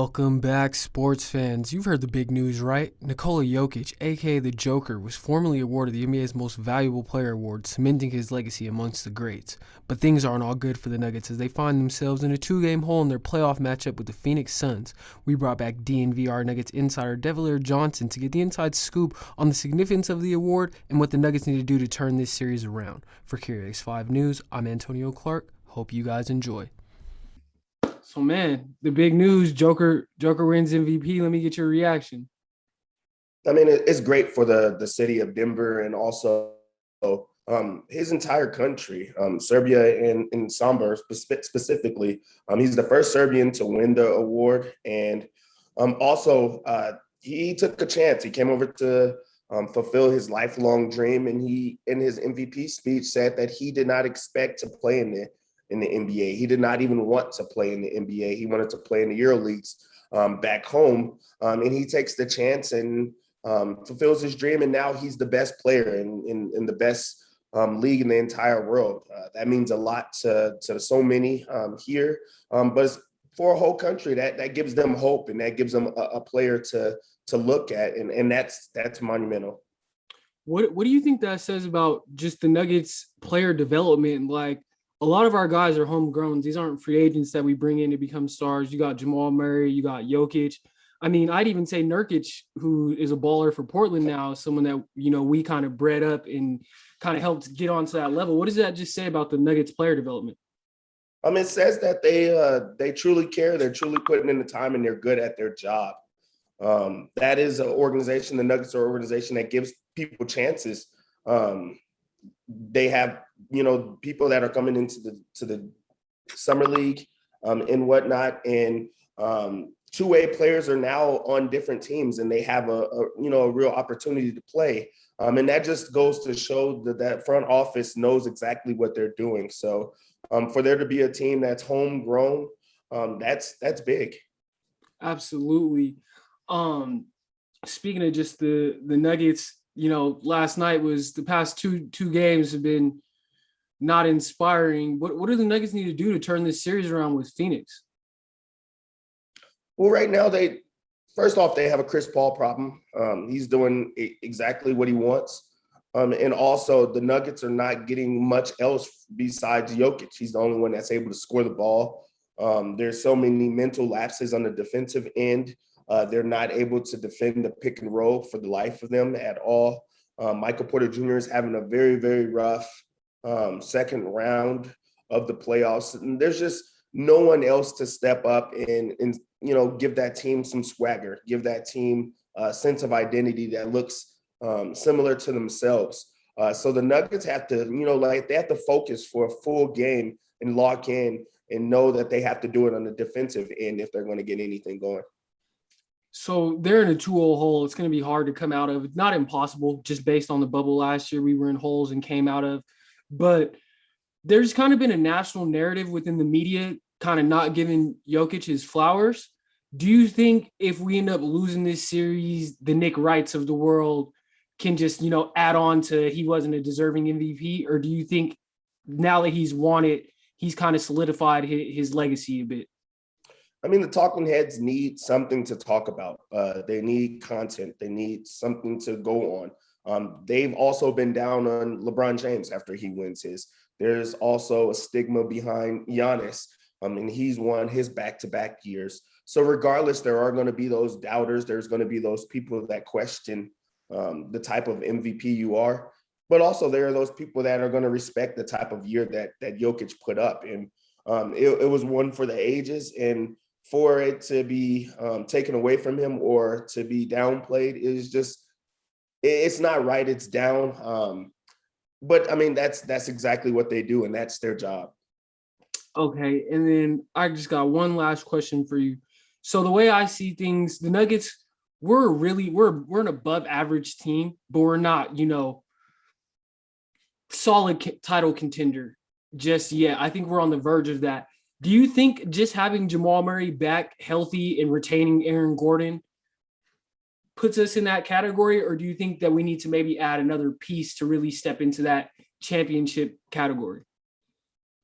Welcome back, sports fans. You've heard the big news, right? Nikola Jokic, aka the Joker, was formally awarded the NBA's Most Valuable Player award, cementing his legacy amongst the greats. But things aren't all good for the Nuggets as they find themselves in a two-game hole in their playoff matchup with the Phoenix Suns. We brought back DNVR Nuggets Insider Devalier Johnson to get the inside scoop on the significance of the award and what the Nuggets need to do to turn this series around. For Curious 5 News, I'm Antonio Clark. Hope you guys enjoy. So, man, the big news, Joker wins MVP. Let me get your reaction. I mean, it's great for the city of Denver and also his entire country, Serbia and Samber specifically. He's the first Serbian to win the award. And also, he took a chance. He came over to fulfill his lifelong dream. And he, in his MVP speech, said that he did not expect to play in the NBA. He did not even want to play in the NBA. He wanted to play in the EuroLeagues back home. And he takes the chance and fulfills his dream. And now he's the best player in the best league in the entire world. That means a lot to so many here. But for a whole country, that gives them hope and that gives them a player to look at. And that's monumental. What do you think that says about just the Nuggets player development? Like, a lot of our guys are homegrown. These aren't free agents that we bring in to become stars. You got Jamal Murray, you got Jokic. I mean, I'd even say Nurkic, who is a baller for Portland now, someone that, we kind of bred up and kind of helped get onto that level. What does that just say about the Nuggets player development? It says that they truly care. They're truly putting in the time and they're good at their job. That is an organization, the Nuggets are an organization that gives people chances. They have, people that are coming into the summer league and whatnot. And two-way players are now on different teams and they have a real opportunity to play. And that just goes to show that front office knows exactly what they're doing. So for there to be a team that's homegrown, that's big. Absolutely. Speaking of just the Nuggets, last night was the past two games have been not inspiring. What do the Nuggets need to do to turn this series around with Phoenix? Well, right now first off, they have a Chris Paul problem. He's doing exactly what he wants. And also the Nuggets are not getting much else besides Jokic. He's the only one that's able to score the ball. There's so many mental lapses on the defensive end. They're not able to defend the pick and roll for the life of them at all. Michael Porter Jr. is having a very, very rough second round of the playoffs. And there's just no one else to step up and give that team some swagger, give that team a sense of identity that looks similar to themselves. So the Nuggets have to, they have to focus for a full game and lock in and know that they have to do it on the defensive end if they're going to get anything going. So they're in a 2-0 hole. It's going to be hard to come out of. It's not impossible, just based on the bubble last year we were in holes and came out of. But there's kind of been a national narrative within the media kind of not giving Jokic his flowers. Do you think if we end up losing this series, the Nick Wrights of the world can just, add on to he wasn't a deserving MVP? Or do you think now that he's won it, he's kind of solidified his legacy a bit? I mean, the talking heads need something to talk about. They need content. They need something to go on. They've also been down on LeBron James after he wins his. There's also a stigma behind Giannis. And he's won his back-to-back years. So regardless, there are going to be those doubters. There's going to be those people that question the type of MVP you are. But also there are those people that are going to respect the type of year that Jokic put up. And it was one for the ages. And for it to be taken away from him or to be downplayed is just, it's not right. It's down. But I mean, that's exactly what they do. And that's their job. Okay. And then I just got one last question for you. So the way I see things, the Nuggets, we're an above average team, but we're not, solid title contender just yet. I think we're on the verge of that. Do you think just having Jamal Murray back healthy and retaining Aaron Gordon puts us in that category? Or do you think that we need to maybe add another piece to really step into that championship category?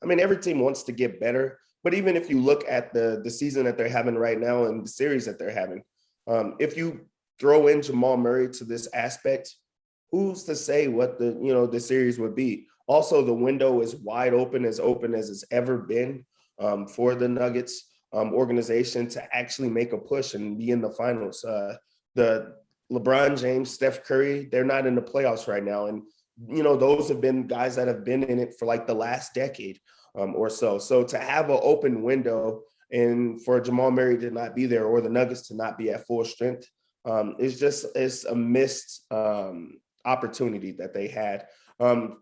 I mean, every team wants to get better. But even if you look at the season that they're having right now and the series that they're having, if you throw in Jamal Murray to this aspect, who's to say what the series would be? Also, the window is wide open as it's ever been for the Nuggets organization to actually make a push and be in the finals. The LeBron James, Steph Curry, they're not in the playoffs right now. And, those have been guys that have been in it for like the last decade or so. So to have an open window and for Jamal Murray to not be there or the Nuggets to not be at full strength, it's a missed opportunity that they had.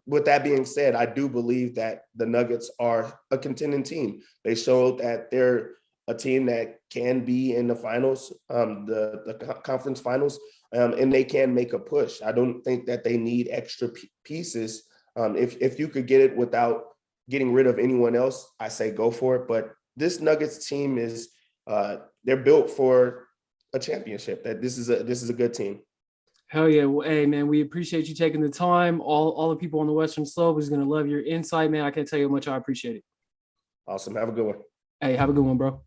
With that being said, I do believe that the Nuggets are a contending team. They showed that they're a team that can be in the finals, the conference finals, and they can make a push. I don't think that they need extra pieces. If you could get it without getting rid of anyone else, I say go for it. But this Nuggets team is they're built for a championship. That this is a good team. Hell yeah. Well, hey, man, we appreciate you taking the time. All the people on the Western Slope is going to love your insight, man. I can't tell you how much I appreciate it. Awesome. Have a good one. Hey, have a good one, bro.